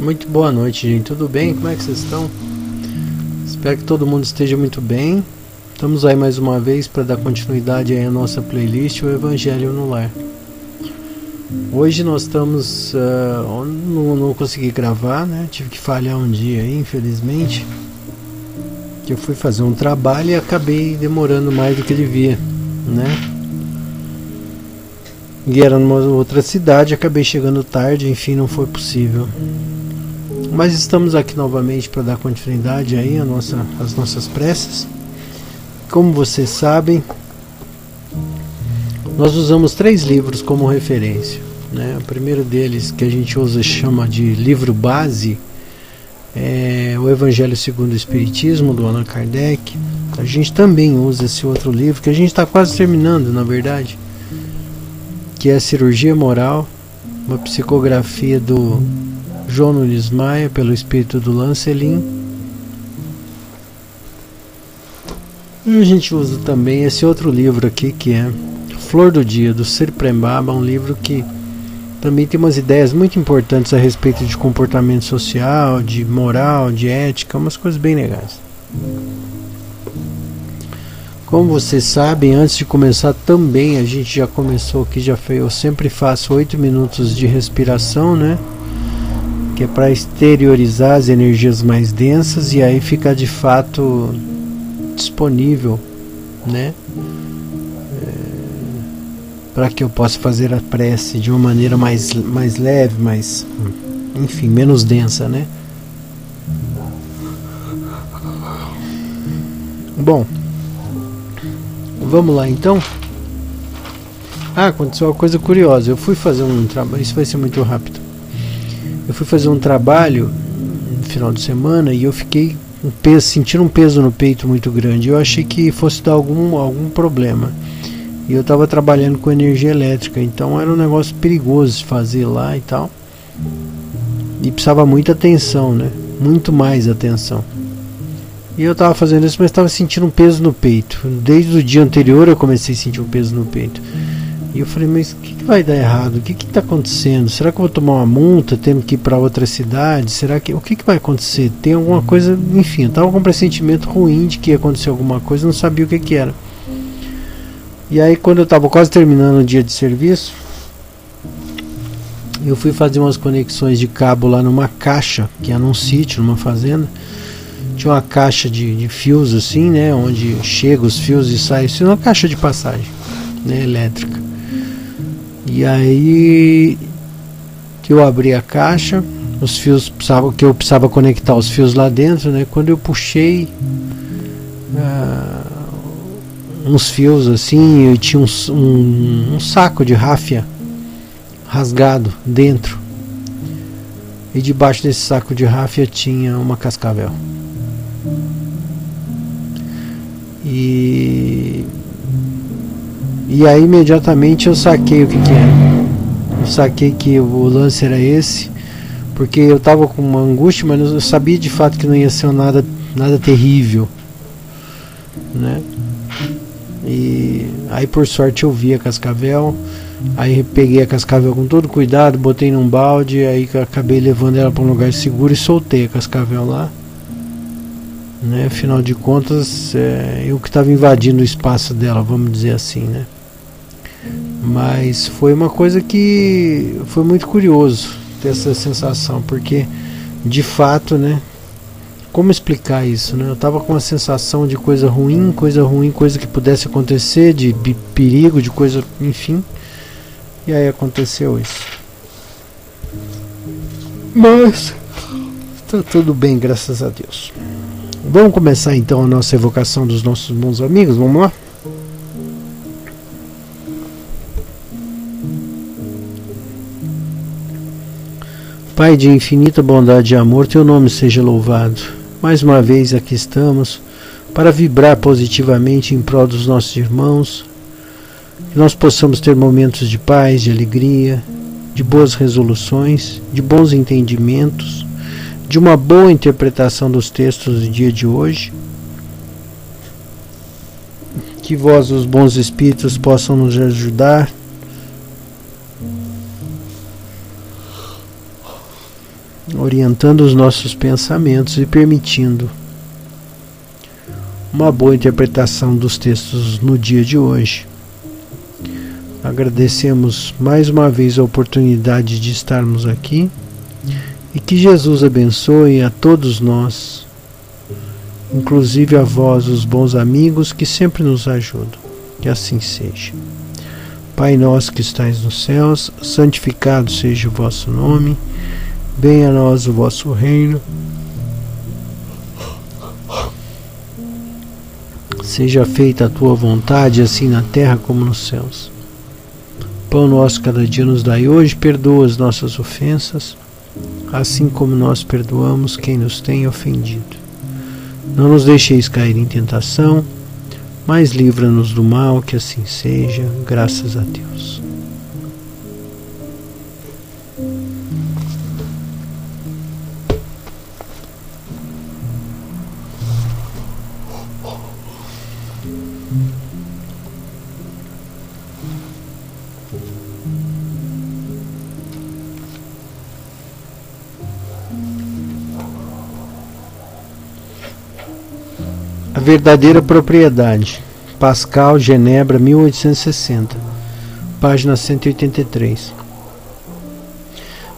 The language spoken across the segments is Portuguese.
Muito boa noite, gente. Tudo bem? Como é que vocês estão? Espero que todo mundo esteja muito bem. Estamos aí mais uma vez para dar continuidade aí à nossa playlist, o Evangelho no Lar. Hoje nós estamos... não consegui gravar, né? Tive que falhar um dia aí, infelizmente. Que eu fui fazer um trabalho e acabei demorando mais do que devia, né? E era numa outra cidade, acabei chegando tarde, enfim, não foi possível. Mas estamos aqui novamente para dar continuidade aí às nossas preces. Como vocês sabem, nós usamos 3 livros como referência, né? O primeiro deles, que a gente chama de livro base, é o Evangelho segundo o Espiritismo, do Allan Kardec. A gente também usa esse outro livro, que a gente está quase terminando, na verdade, que é a Cirurgia Moral, uma psicografia do João Nunes Maia, pelo espírito do Lancelin. E a gente usa também esse outro livro aqui, que é Flor do Dia, do Sri Prembaba, um livro que também tem umas ideias muito importantes a respeito de comportamento social, de moral, de ética, umas coisas bem legais. Como vocês sabem, antes de começar também, a gente já começou aqui, eu sempre faço 8 minutos de respiração, né? Que é para exteriorizar as energias mais densas e aí ficar de fato disponível, né? Para que eu possa fazer a prece de uma maneira mais leve, enfim, menos densa, né? Bom, vamos lá então. Aconteceu uma coisa curiosa. Eu fui fazer um trabalho, isso vai ser muito rápido. Eu fui fazer um trabalho no final de semana e eu fiquei sentindo um peso no peito muito grande. Eu achei que fosse dar algum problema. E eu estava trabalhando com energia elétrica, então era um negócio perigoso de fazer lá e tal. E precisava muita atenção, né? Muito mais atenção. E eu estava fazendo isso, mas estava sentindo um peso no peito. Desde o dia anterior eu comecei a sentir um peso no peito. E eu falei, mas o que vai dar errado? O que está acontecendo? Será que eu vou tomar uma multa, tendo que ir para outra cidade? O que vai acontecer? Tem alguma coisa... Enfim, eu estava com um pressentimento ruim de que ia acontecer alguma coisa, não sabia o que era. E aí, quando eu estava quase terminando o dia de serviço, eu fui fazer umas conexões de cabo lá numa caixa, que é num sítio, numa fazenda. Tinha uma caixa de fios assim, né? Onde chega os fios e sai. Isso é uma caixa de passagem, né? Elétrica. E aí eu abri a caixa, os fios eu precisava conectar os fios lá dentro, né? Quando eu puxei uns fios assim, eu tinha um saco de ráfia rasgado dentro. E debaixo desse saco de ráfia tinha uma cascavel. E aí imediatamente eu saquei o que era. Eu saquei que o lance era esse, porque eu estava com uma angústia, mas eu sabia de fato que não ia ser nada terrível, né? E aí por sorte eu vi a cascavel. Aí peguei a cascavel com todo cuidado, botei num balde, aí acabei levando ela para um lugar seguro e soltei a cascavel lá, né? Afinal de contas, eu que estava invadindo o espaço dela, vamos dizer assim, né? Mas foi uma coisa que foi muito curioso ter essa sensação, porque de fato, né? Como explicar isso, né? Eu estava com uma sensação de coisa ruim, coisa que pudesse acontecer, de perigo, de coisa, enfim. E aí aconteceu isso. Mas está tudo bem, graças a Deus. Vamos começar então a nossa evocação dos nossos bons amigos, vamos lá? Pai de infinita bondade e amor, teu nome seja louvado. Mais uma vez aqui estamos para vibrar positivamente em prol dos nossos irmãos, que nós possamos ter momentos de paz, de alegria, de boas resoluções, de bons entendimentos, de uma boa interpretação dos textos do dia de hoje. Que vós, os bons espíritos, possam nos ajudar orientando os nossos pensamentos e permitindo uma boa interpretação dos textos no dia de hoje. Agradecemos mais uma vez a oportunidade de estarmos aqui e que Jesus abençoe a todos nós, inclusive a vós, os bons amigos que sempre nos ajudam. Que assim seja. Pai nosso que estais nos céus, santificado seja o vosso nome, venha a nós o vosso reino, seja feita a tua vontade, assim na terra como nos céus. Pão nosso cada dia nos dai hoje, perdoa as nossas ofensas, assim como nós perdoamos quem nos tem ofendido. Não nos deixeis cair em tentação, mas livra-nos do mal, que assim seja, graças a Deus. A verdadeira propriedade. Pascal, Genebra, 1860. Página 183.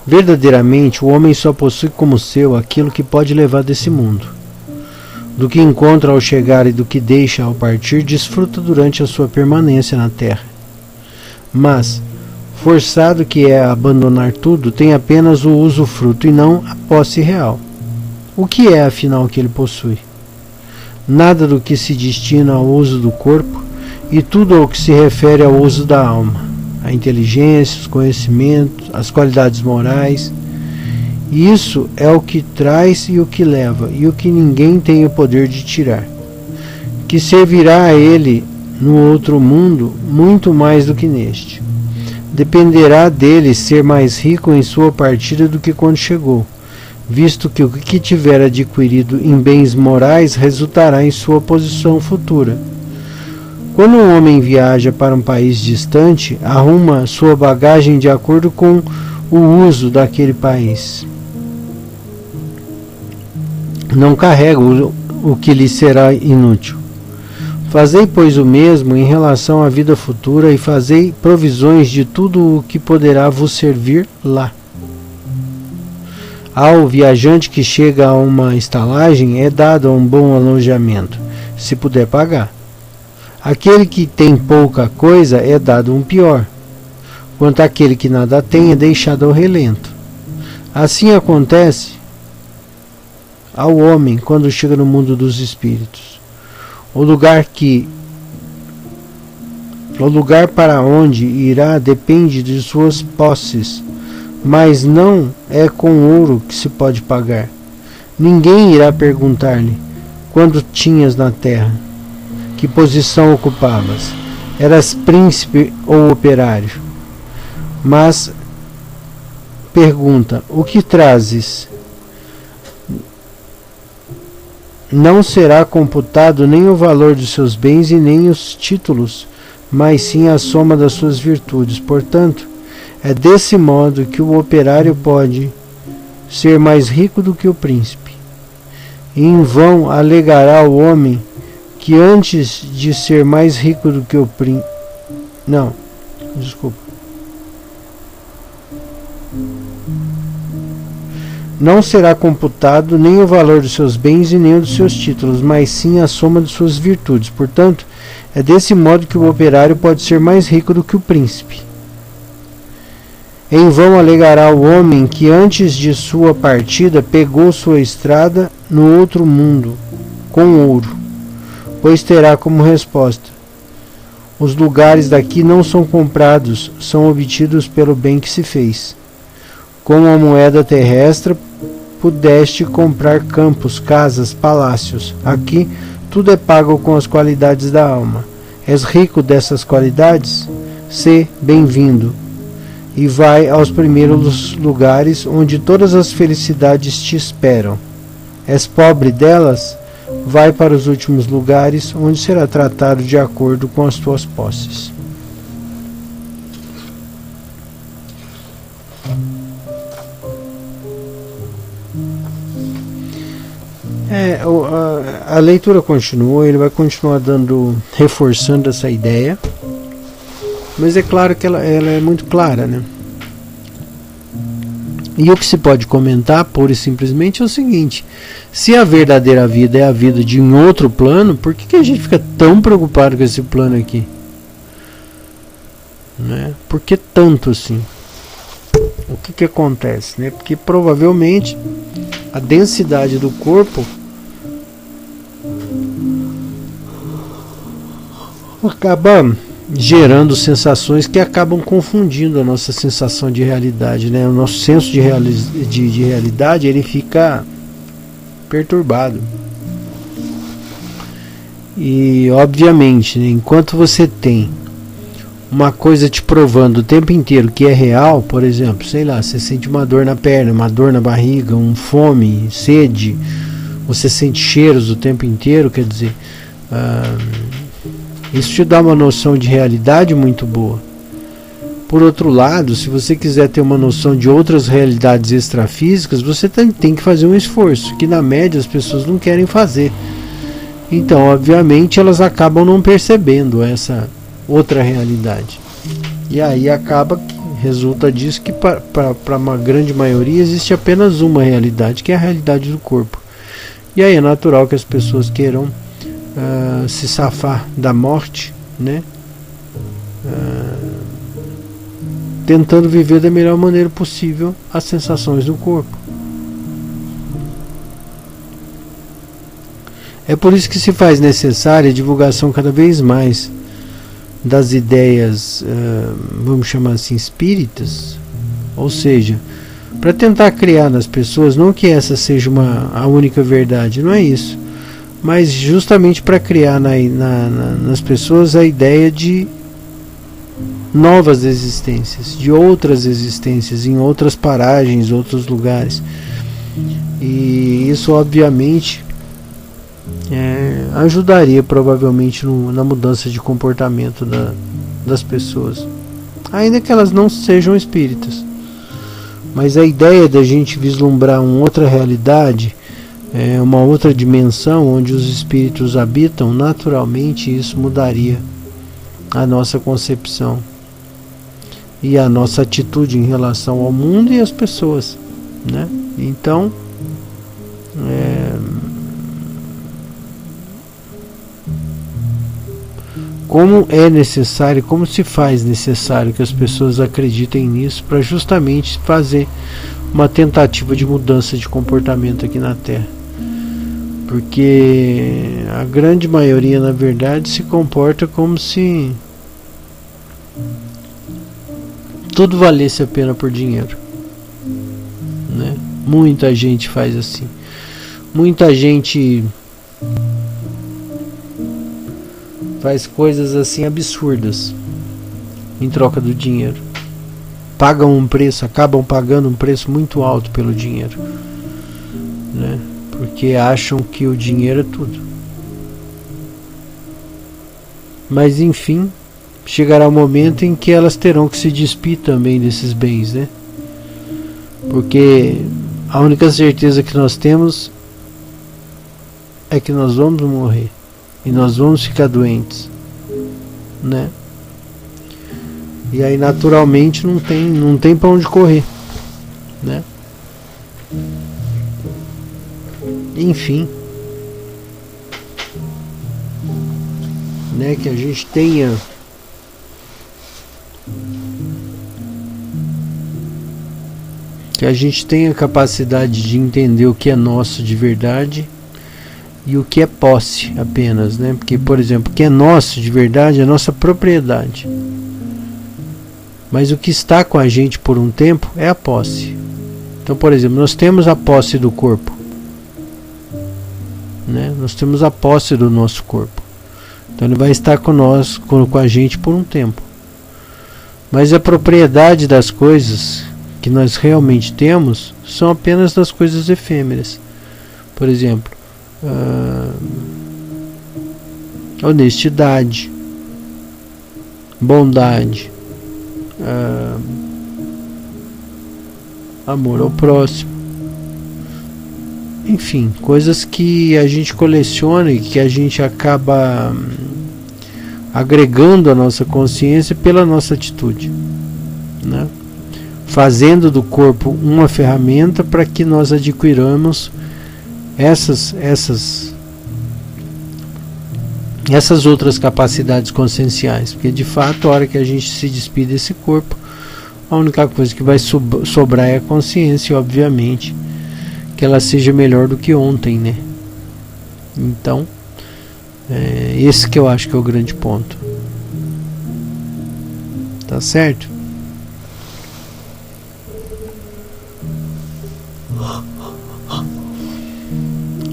Verdadeiramente, o homem só possui como seu aquilo que pode levar desse mundo. Do que encontra ao chegar e do que deixa ao partir, desfruta durante a sua permanência na terra. Mas, forçado que é a abandonar tudo, tem apenas o usufruto e não a posse real. O que é, afinal, que ele possui? Nada do que se destina ao uso do corpo e tudo ao que se refere ao uso da alma, a inteligência, os conhecimentos, as qualidades morais. E isso é o que traz e o que leva, e o que ninguém tem o poder de tirar, que servirá a ele no outro mundo muito mais do que neste. Dependerá dele ser mais rico em sua partida do que quando chegou, visto que o que tiver adquirido em bens morais resultará em sua posição futura. Quando um homem viaja para um país distante, arruma sua bagagem de acordo com o uso daquele país. Não carrega o que lhe será inútil. Fazei, pois, o mesmo em relação à vida futura e fazei provisões de tudo o que poderá vos servir lá. Ao viajante que chega a uma estalagem é dado um bom alojamento, se puder pagar. Aquele que tem pouca coisa é dado um pior. Quanto àquele que nada tem, é deixado ao relento. Assim acontece ao homem quando chega no mundo dos espíritos. O lugar para onde irá depende de suas posses, mas não é com ouro que se pode pagar. Ninguém irá perguntar-lhe: quando tinhas na terra, que posição ocupavas? Eras príncipe ou operário? Mas pergunta: o que trazes? Não será computado nem o valor dos seus bens e nem os títulos, mas sim a soma das suas virtudes. Portanto, é desse modo que o operário pode ser mais rico do que o príncipe. E em vão alegará o homem que antes de ser mais rico do que o príncipe... Não será computado nem o valor dos seus bens e nem o dos seus títulos, mas sim a soma de suas virtudes. Portanto, é desse modo que o operário pode ser mais rico do que o príncipe. Em vão alegará o homem que antes de sua partida pegou sua estrada no outro mundo com ouro, pois terá como resposta: os lugares daqui não são comprados, são obtidos pelo bem que se fez. Com a moeda terrestre pudeste comprar campos, casas, palácios. Aqui tudo é pago com as qualidades da alma. És rico dessas qualidades? Sê bem-vindo e vai aos primeiros lugares onde todas as felicidades te esperam. És pobre delas? Vai para os últimos lugares onde será tratado de acordo com as tuas posses. A leitura continua, ele vai continuar reforçando essa ideia, mas é claro que ela é muito clara, né? E o que se pode comentar, pura e simplesmente, é o seguinte: se a verdadeira vida é a vida de um outro plano, por que a gente fica tão preocupado com esse plano aqui? Né? Por que tanto assim? O que acontece? Né? Porque provavelmente a densidade do corpo acaba gerando sensações que acabam confundindo a nossa sensação de realidade, né? O nosso senso de realidade, ele fica perturbado. E obviamente, né, enquanto você tem uma coisa te provando o tempo inteiro que é real, por exemplo, sei lá, você sente uma dor na perna, uma dor na barriga, fome, sede, você sente cheiros o tempo inteiro, quer dizer, isso te dá uma noção de realidade muito boa. Por outro lado, se você quiser ter uma noção de outras realidades extrafísicas, você tem que fazer um esforço, que na média as pessoas não querem fazer. Então, obviamente, elas acabam não percebendo essa outra realidade. E aí acaba que resulta disso que para uma grande maioria existe apenas uma realidade, que é a realidade do corpo. E aí é natural que as pessoas queiram se safar da morte, né? Tentando viver da melhor maneira possível as sensações do corpo. É por isso que se faz necessária a divulgação cada vez mais das ideias, vamos chamar assim, espíritas, ou seja, para tentar criar nas pessoas, não que essa seja a única verdade, não é isso, mas justamente para criar nas pessoas a ideia de novas existências, de outras existências em outras paragens, outros lugares. E isso obviamente ajudaria provavelmente na mudança de comportamento das pessoas, ainda que elas não sejam espíritas. Mas a ideia da gente vislumbrar uma outra realidade, uma outra dimensão onde os espíritos habitam, naturalmente isso mudaria a nossa concepção e a nossa atitude em relação ao mundo e às pessoas, né? Então, como é necessário, como se faz necessário que as pessoas acreditem nisso para justamente fazer uma tentativa de mudança de comportamento aqui na Terra. Porque a grande maioria, na verdade, se comporta como se tudo valesse a pena por dinheiro, né? Muita gente faz assim. Muita gente faz coisas assim absurdas em troca do dinheiro. Pagam um preço, acabam pagando um preço muito alto pelo dinheiro, né? Porque acham que o dinheiro é tudo. Mas enfim, chegará o momento em que elas terão que se despir também desses bens, né? Porque a única certeza que nós temos é que nós vamos morrer. E nós vamos ficar doentes, né? E aí naturalmente não tem para onde correr, né? Enfim, né? Que a gente tenha capacidade de entender o que é nosso de verdade e o que é posse apenas, né? Porque, por exemplo, o que é nosso de verdade é nossa propriedade. Mas o que está com a gente por um tempo é a posse. Então, por exemplo, nós temos a posse do corpo, né? Nós temos a posse do nosso corpo. Então ele vai estar com a gente por um tempo. Mas a propriedade das coisas que nós realmente temos são apenas das coisas efêmeras. Por exemplo, honestidade, bondade, amor ao próximo, enfim, coisas que a gente coleciona e que a gente acaba agregando à nossa consciência pela nossa atitude, né? Fazendo do corpo uma ferramenta para que nós adquiramos essas outras capacidades conscienciais, porque de fato a hora que a gente se despide desse corpo, a única coisa que vai sobrar é a consciência, e obviamente que ela seja melhor do que ontem, né? Então esse que eu acho que é o grande ponto, tá certo?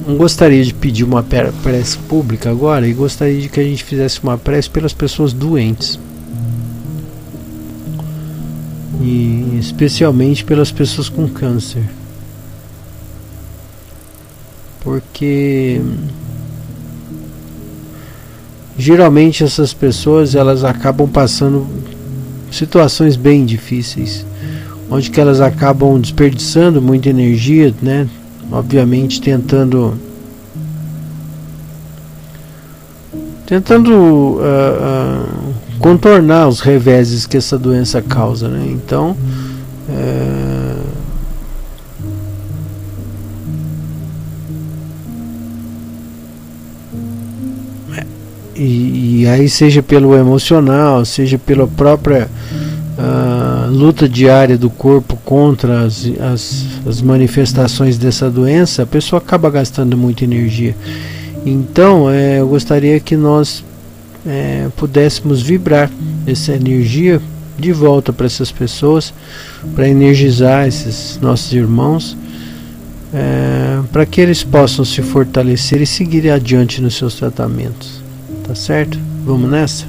Eu gostaria de pedir uma prece pública agora, e gostaria de que a gente fizesse uma prece pelas pessoas doentes, e especialmente pelas pessoas com câncer, porque geralmente essas pessoas elas acabam passando situações bem difíceis, onde que elas acabam desperdiçando muita energia, né? Obviamente tentando contornar os reveses que essa doença causa, né? Então e aí, seja pelo emocional, seja pela própria luta diária do corpo contra as manifestações dessa doença, a pessoa acaba gastando muita energia. Então eu gostaria que nós pudéssemos vibrar essa energia de volta para essas pessoas, para energizar esses nossos irmãos, para que eles possam se fortalecer e seguir adiante nos seus tratamentos. Tá certo? Vamos nessa?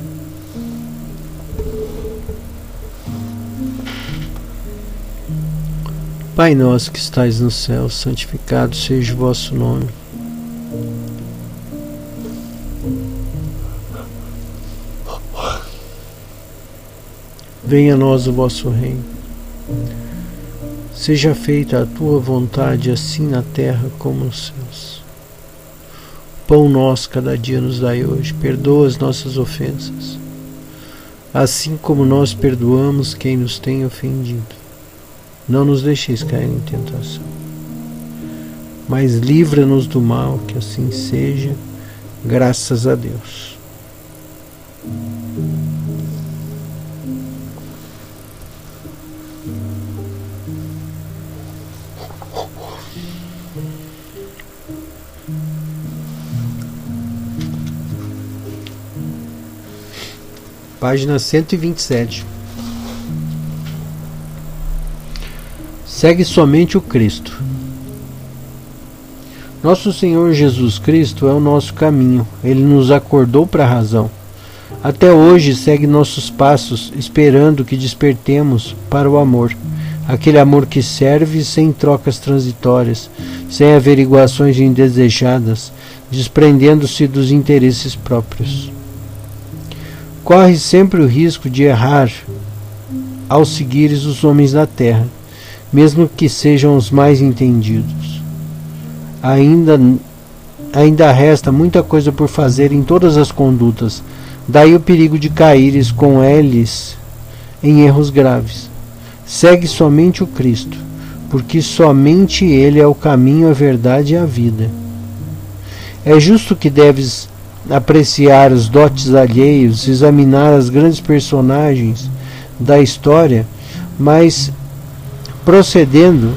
Pai nosso que estais no céu, santificado seja o vosso nome. Venha a nós o vosso reino. Seja feita a tua vontade, assim na terra como nos céus. Pão nosso cada dia nos dai hoje. Perdoa as nossas ofensas, assim como nós perdoamos quem nos tem ofendido. Não nos deixeis cair em tentação, mas livra-nos do mal, que assim seja, graças a Deus. Página 127. Segue somente o Cristo. Nosso Senhor Jesus Cristo é o nosso caminho. Ele nos acordou para a razão. Até hoje segue nossos passos, esperando que despertemos para o amor. Aquele amor que serve sem trocas transitórias, sem averiguações indesejadas, desprendendo-se dos interesses próprios. Corre sempre o risco de errar ao seguires os homens da terra, mesmo que sejam os mais entendidos. Ainda resta muita coisa por fazer em todas as condutas, daí o perigo de caíres com eles em erros graves. Segue somente o Cristo, porque somente Ele é o caminho, a verdade e a vida. É justo que deves apreciar os dotes alheios, examinar as grandes personagens da história, mas procedendo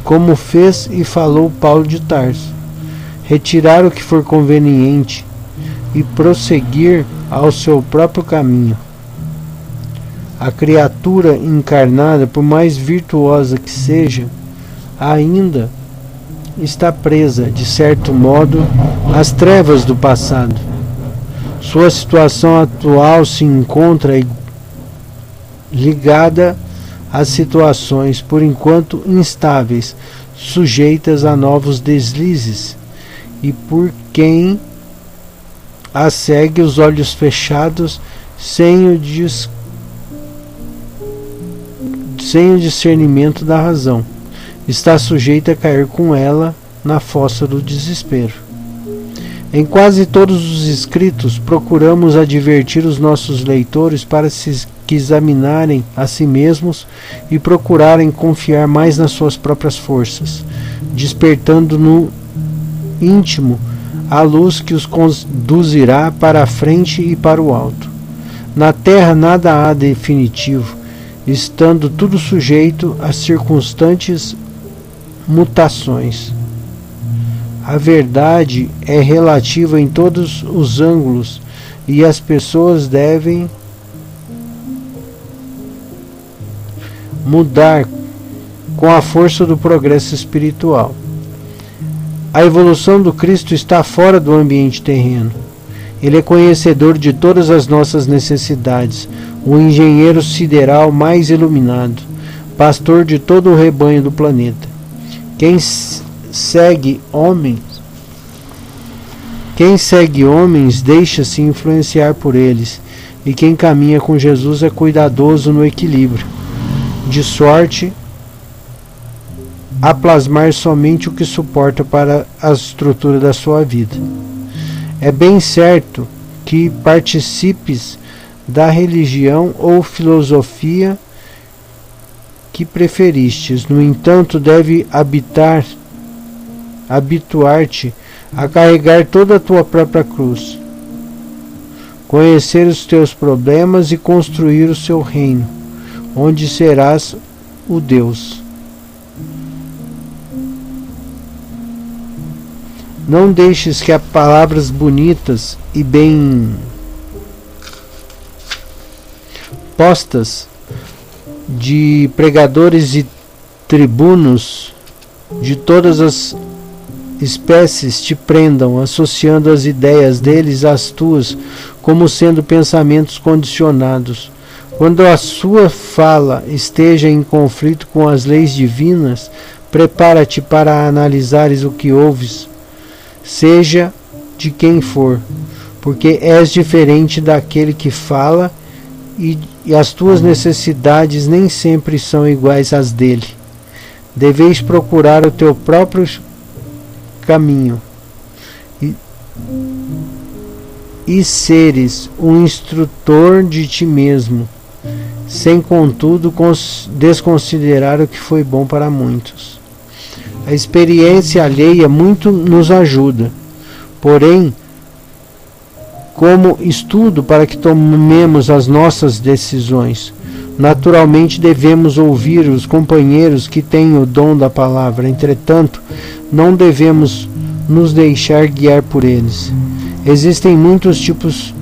como fez e falou Paulo de Tarso, retirar o que for conveniente e prosseguir ao seu próprio caminho. A criatura encarnada, por mais virtuosa que seja, ainda está presa, de certo modo, às trevas do passado. Sua situação atual se encontra ligada às situações, por enquanto instáveis, sujeitas a novos deslizes, e por quem a segue os olhos fechados, sem o discernimento da razão, está sujeita a cair com ela na fossa do desespero. Em quase todos os escritos, procuramos advertir os nossos leitores para que examinarem a si mesmos e procurarem confiar mais nas suas próprias forças, despertando no íntimo a luz que os conduzirá para a frente e para o alto. Na terra nada há definitivo, estando tudo sujeito a circunstantes mutações. A verdade é relativa em todos os ângulos e as pessoas devem mudar com a força do progresso espiritual. A evolução do Cristo está fora do ambiente terreno. Ele é conhecedor de todas as nossas necessidades, o engenheiro sideral mais iluminado, pastor de todo o rebanho do planeta. Quem segue homens deixa-se influenciar por eles, e quem caminha com Jesus é cuidadoso no equilíbrio, de sorte a plasmar somente o que suporta para a estrutura da sua vida. É bem certo que participes da religião ou filosofia que preferistes. No entanto, deve habituar-te a carregar toda a tua própria cruz, conhecer os teus problemas e construir o seu reino, onde serás o Deus. Não deixes que as palavras bonitas e bem postas de pregadores e tribunos de todas as espécies te prendam, associando as ideias deles às tuas, como sendo pensamentos condicionados. Quando a sua fala esteja em conflito com as leis divinas, prepara-te para analisares o que ouves, seja de quem for, porque és diferente daquele que fala e as tuas necessidades nem sempre são iguais às dele. Deveis procurar o teu próprio caminho e seres um instrutor de ti mesmo, sem contudo desconsiderar o que foi bom para muitos. A experiência alheia muito nos ajuda, porém, como estudo para que tomemos as nossas decisões, naturalmente devemos ouvir os companheiros que têm o dom da palavra. Entretanto, não devemos nos deixar guiar por eles. Existem muitos tipos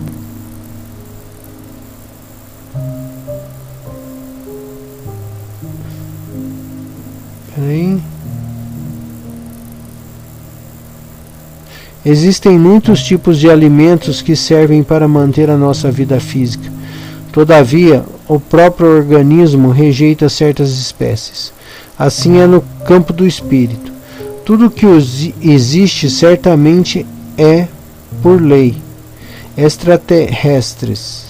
Existem muitos tipos de alimentos que servem para manter a nossa vida física. Todavia, o próprio organismo rejeita certas espécies. Assim é no campo do espírito. Tudo que existe certamente é por lei. Extraterrestres.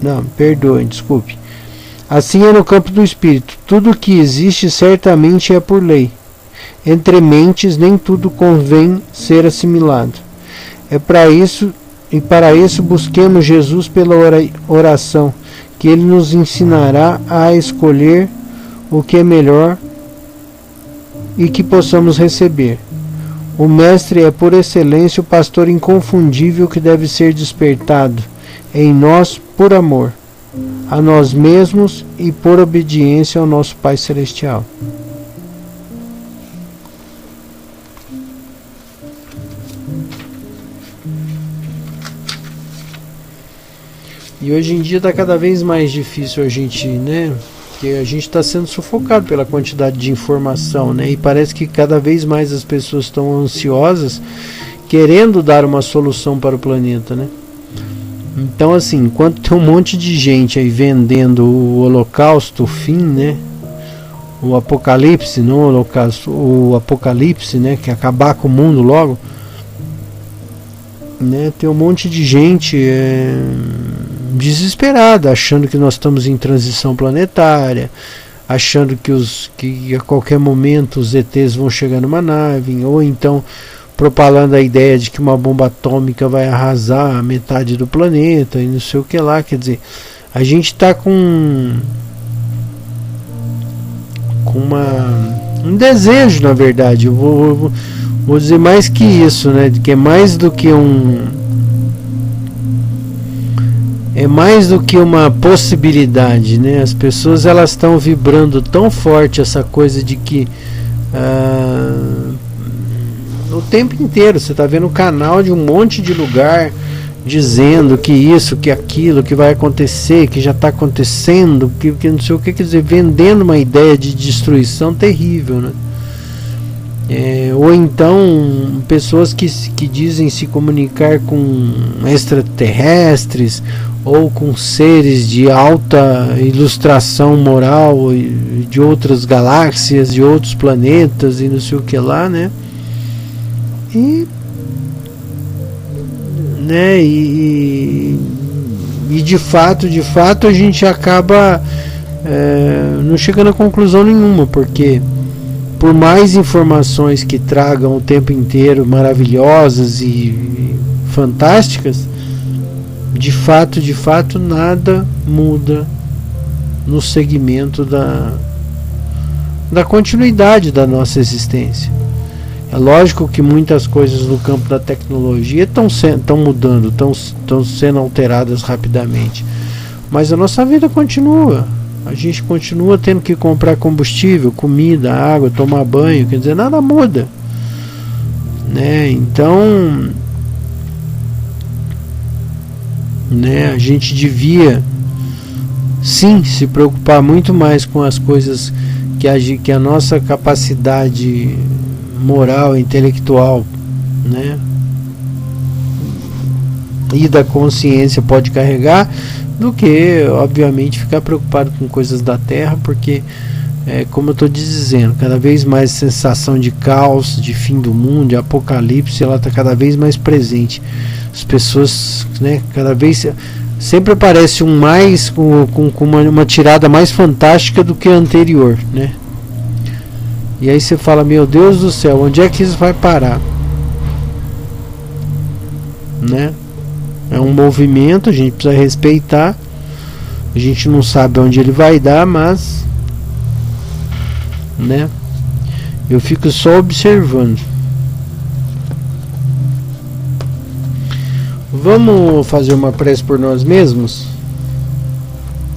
Não, perdoe, desculpe. Assim é no campo do espírito. Tudo que existe certamente é por lei. Entre mentes nem tudo convém ser assimilado. Para isso busquemos Jesus pela oração, que Ele nos ensinará a escolher o que é melhor e que possamos receber. O Mestre é por excelência o pastor inconfundível que deve ser despertado em nós por amor a nós mesmos e por obediência ao nosso Pai Celestial. E hoje em dia está cada vez mais difícil a gente, porque a gente está sendo sufocado pela quantidade de informação, E parece que cada vez mais as pessoas estão ansiosas, querendo dar uma solução para o planeta, Então, assim, enquanto tem um monte de gente aí vendendo o holocausto, o fim, O apocalipse, não o holocausto, o apocalipse, que é acabar com o mundo logo. né? Tem um monte de gente desesperada, achando que nós estamos em transição planetária, achando que a qualquer momento os ETs vão chegar numa nave, ou então propalando a ideia de que uma bomba atômica vai arrasar a metade do planeta e não sei o que lá. Quer dizer, a gente está com um desejo, na verdade. Eu vou dizer mais que isso, né? Que é mais do que uma possibilidade, né? As pessoas, elas estão vibrando tão forte essa coisa de que o tempo inteiro você está vendo o canal de um monte de lugar dizendo que isso, que aquilo, que vai acontecer, que já está acontecendo, que não sei o que, quer dizer, vendendo uma ideia de destruição terrível, né? Ou então pessoas que dizem se comunicar com extraterrestres ou com seres de alta ilustração moral de outras galáxias, de outros planetas e não sei o que lá, né? E de fato a gente acaba não chegando a conclusão nenhuma, porque por mais informações que tragam o tempo inteiro maravilhosas e fantásticas, de fato nada muda no segmento da continuidade da nossa existência. É lógico que muitas coisas no campo da tecnologia estão mudando, estão sendo alteradas rapidamente, mas a nossa vida continua. A gente continua tendo que comprar combustível, comida, água, tomar banho, quer dizer, nada muda, né? Então, né, a gente devia sim se preocupar muito mais com as coisas que a nossa capacidade moral, intelectual, né, e da consciência pode carregar, do que, obviamente, ficar preocupado com coisas da Terra, porque, como eu estou dizendo, cada vez mais sensação de caos, de fim do mundo, de apocalipse, ela está cada vez mais presente. As pessoas, né, cada vez sempre aparece com uma tirada mais fantástica do que a anterior, né? E aí você fala, meu Deus do céu, onde é que isso vai parar? Né? É um movimento, a gente precisa respeitar. A gente não sabe onde ele vai dar, mas, né, eu fico só observando. Vamos fazer uma prece por nós mesmos,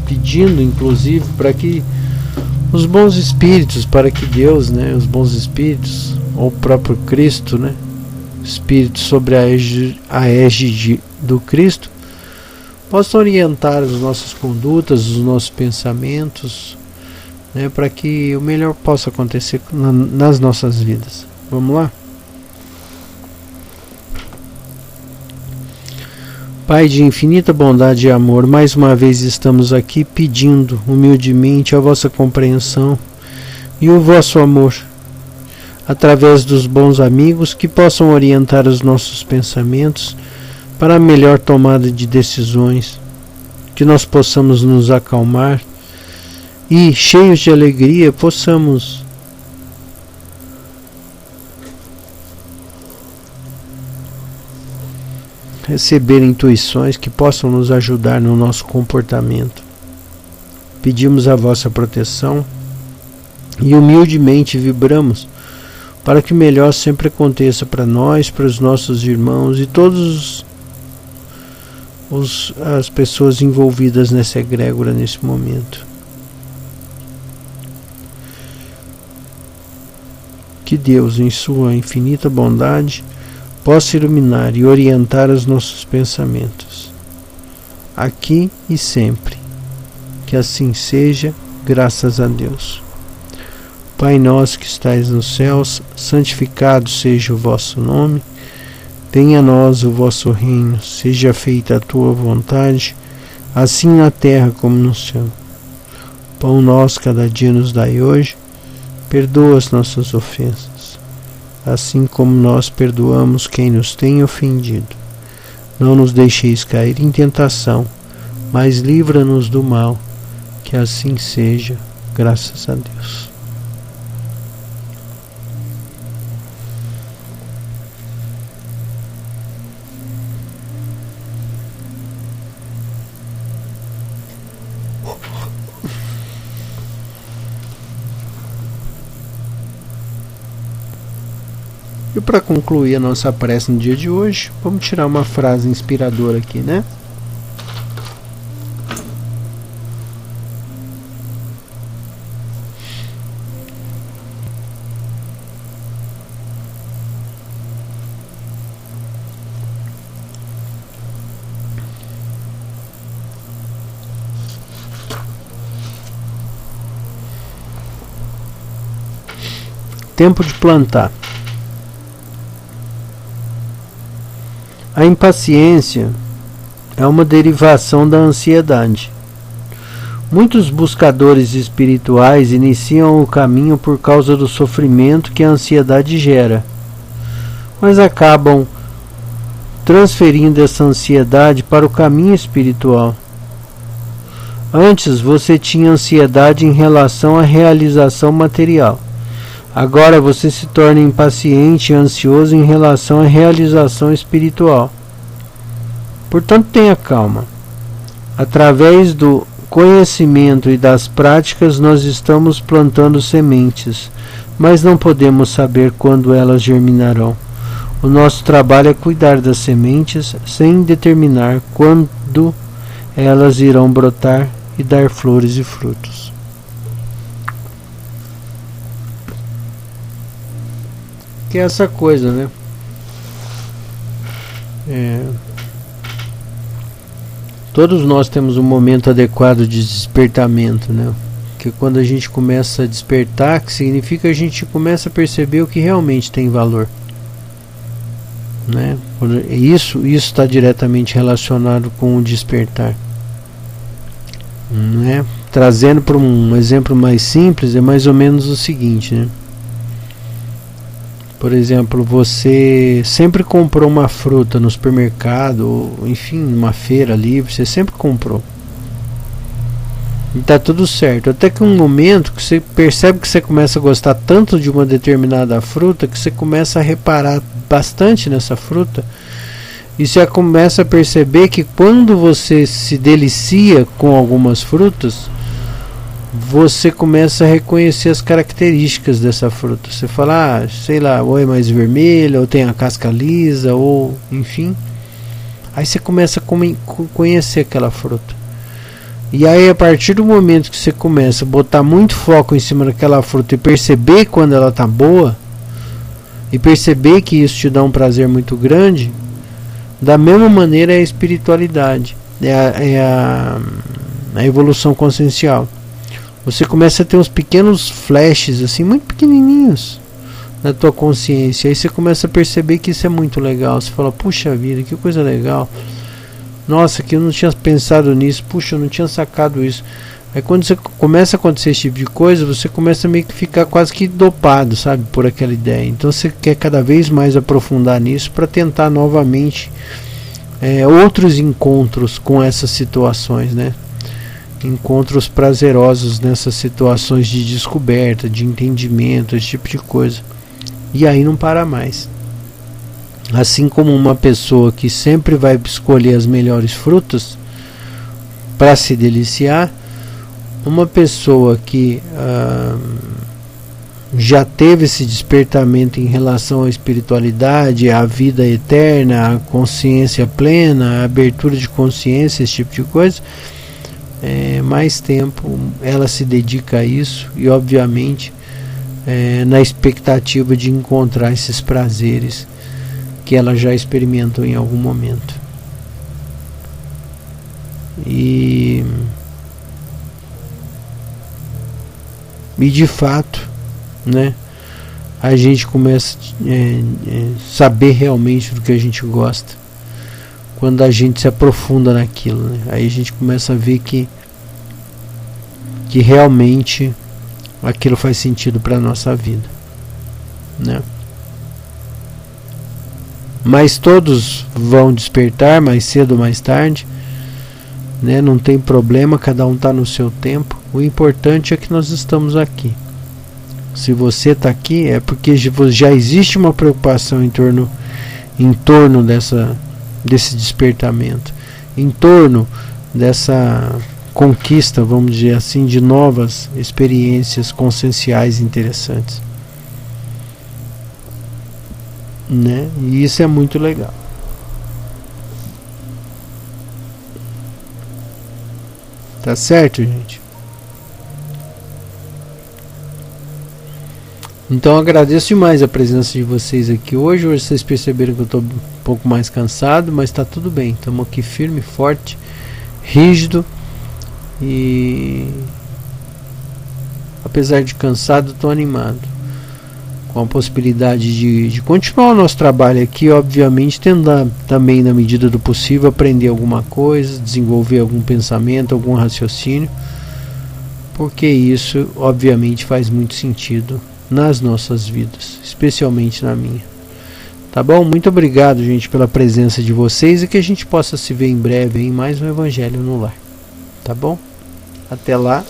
pedindo inclusive para que os bons espíritos, para que Deus, né, os bons espíritos, ou o próprio Cristo, né, espírito sobre a égide do Cristo, possam orientar as nossas condutas, os nossos pensamentos, né, para que o melhor possa acontecer nas nossas vidas. Vamos lá? Pai de infinita bondade e amor, mais uma vez estamos aqui pedindo humildemente a vossa compreensão e o vosso amor, através dos bons amigos que possam orientar os nossos pensamentos para a melhor tomada de decisões, que nós possamos nos acalmar e, cheios de alegria, possamos receber intuições que possam nos ajudar no nosso comportamento. Pedimos a vossa proteção e humildemente vibramos para que o melhor sempre aconteça para nós, para os nossos irmãos e todas as pessoas envolvidas nessa egrégora nesse momento. Que Deus, em sua infinita bondade, possa iluminar e orientar os nossos pensamentos, aqui e sempre. Que assim seja, graças a Deus. Pai nosso que estais nos céus, santificado seja o vosso nome. Venha a nós o vosso reino, seja feita a tua vontade, assim na terra como no céu. Pão nosso cada dia nos dai hoje, perdoa as nossas ofensas, assim como nós perdoamos quem nos tem ofendido. Não nos deixeis cair em tentação, mas livra-nos do mal. Que assim seja, graças a Deus. E para concluir a nossa prece no dia de hoje, vamos tirar uma frase inspiradora aqui, né? Tempo de plantar. A impaciência é uma derivação da ansiedade. Muitos buscadores espirituais iniciam o caminho por causa do sofrimento que a ansiedade gera, mas acabam transferindo essa ansiedade para o caminho espiritual. Antes você tinha ansiedade em relação à realização material. Agora você se torna impaciente e ansioso em relação à realização espiritual. Portanto, tenha calma. Através do conhecimento e das práticas, nós estamos plantando sementes, mas não podemos saber quando elas germinarão. O nosso trabalho é cuidar das sementes sem determinar quando elas irão brotar e dar flores e frutos. Que é essa coisa, né? Todos nós temos um momento adequado de despertamento, né? Que quando a gente começa a despertar, que significa que a gente começa a perceber o que realmente tem valor, né? Isso está diretamente relacionado com o despertar, né? Trazendo para um exemplo mais simples, é mais ou menos o seguinte, né? Por exemplo, você sempre comprou uma fruta no supermercado, ou enfim, numa feira livre, você sempre comprou. E tá tudo certo. Até que um momento que você percebe que você começa a gostar tanto de uma determinada fruta, que você começa a reparar bastante nessa fruta, e você começa a perceber que quando você se delicia com algumas frutas, você começa a reconhecer as características dessa fruta. Você fala, sei lá, ou é mais vermelha, ou tem a casca lisa, ou enfim. Aí você começa a conhecer aquela fruta. E aí, a partir do momento que você começa a botar muito foco em cima daquela fruta e perceber quando ela tá boa, e perceber que isso te dá um prazer muito grande, da mesma maneira é a espiritualidade, é a evolução consciencial. Você começa a ter uns pequenos flashes assim, muito pequenininhos na tua consciência. Aí você começa a perceber que isso é muito legal. Você fala, puxa vida, que coisa legal. Nossa, que eu não tinha pensado nisso. Puxa, eu não tinha sacado isso. Aí quando você começa a acontecer esse tipo de coisa, você começa a meio que ficar quase que dopado, sabe, por aquela ideia. Então você quer cada vez mais aprofundar nisso para tentar novamente outros encontros com essas situações, né? Encontros prazerosos nessas situações de descoberta, de entendimento, esse tipo de coisa. E aí não para mais. Assim como uma pessoa que sempre vai escolher as melhores frutas para se deliciar, uma pessoa que já teve esse despertamento em relação à espiritualidade, à vida eterna, à consciência plena, à abertura de consciência, esse tipo de coisa, mais tempo ela se dedica a isso e obviamente na expectativa de encontrar esses prazeres que ela já experimentou em algum momento. E de fato, né, a gente começa a saber realmente do que a gente gosta quando a gente se aprofunda naquilo, né? Aí a gente começa a ver que realmente aquilo faz sentido para a nossa vida, né? mas todos vão despertar mais cedo ou mais tarde, né? Não tem problema, cada um está no seu tempo. O importante é que nós estamos aqui. Se você está aqui é porque já existe uma preocupação em torno desse despertamento, em torno dessa conquista, vamos dizer assim, de novas experiências conscienciais interessantes, né? E isso é muito legal. Tá certo, gente? Então agradeço demais a presença de vocês aqui hoje. Hoje vocês perceberam que eu estou um pouco mais cansado, mas está tudo bem. Estamos aqui firme, forte, rígido. E apesar de cansado, estou animado com a possibilidade de continuar o nosso trabalho aqui, obviamente tentando também, na medida do possível, aprender alguma coisa, desenvolver algum pensamento, algum raciocínio, porque isso obviamente faz muito sentido nas nossas vidas, especialmente na minha. Tá bom? Muito obrigado, gente, pela presença de vocês, e que a gente possa se ver em breve em mais um Evangelho no Lar. Tá bom? Até lá.